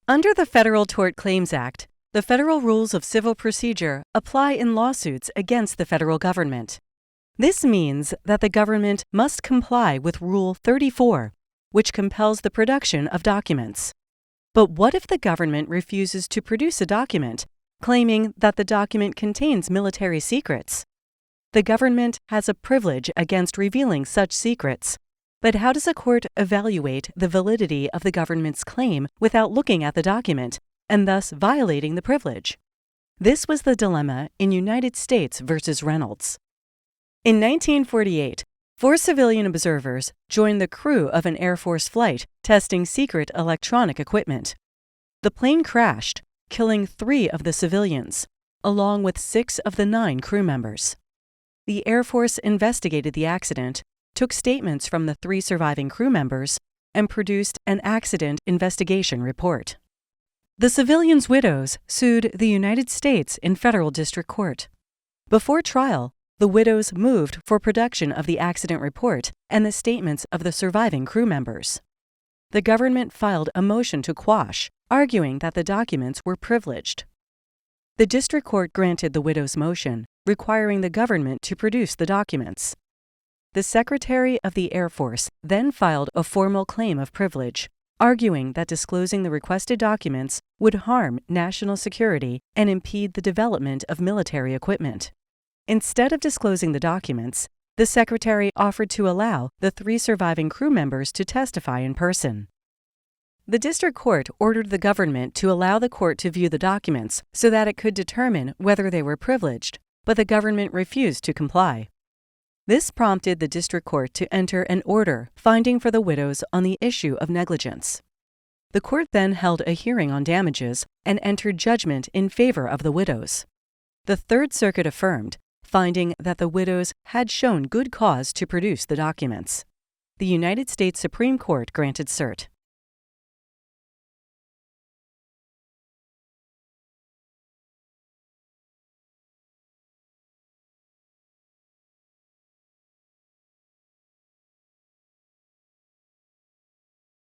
Under the Federal Tort Claims Act, the federal rules of civil procedure apply in lawsuits against the federal government. This means that the government must comply with Rule 34, which compels the production of documents. But what if the government refuses to produce a document, claiming that the document contains military secrets? The government has a privilege against revealing such secrets. But how does a court evaluate the validity of the government's claim without looking at the document, and thus violating the privilege? This was the dilemma in United States v. Reynolds. In 1948, 4 civilian observers joined the crew of an Air Force flight testing secret electronic equipment. The plane crashed, killing 3 of the civilians, along with 6 of the 9 crew members. The Air Force investigated the accident, took statements from the 3 surviving crew members, and produced an accident investigation report. The civilians' widows sued the United States in federal district court. Before trial, the widows moved for production of the accident report and the statements of the surviving crew members. The government filed a motion to quash, arguing that the documents were privileged. The district court granted the widows' motion, requiring the government to produce the documents. The Secretary of the Air Force then filed a formal claim of privilege, arguing that disclosing the requested documents would harm national security and impede the development of military equipment. Instead of disclosing the documents, the Secretary offered to allow the 3 surviving crew members to testify in person. The district court ordered the government to allow the court to view the documents so that it could determine whether they were privileged, but the government refused to comply. This prompted the district court to enter an order finding for the widows on the issue of negligence. The court then held a hearing on damages and entered judgment in favor of the widows. The Third Circuit affirmed, finding that the widows had shown good cause to produce the documents. The United States Supreme Court granted cert.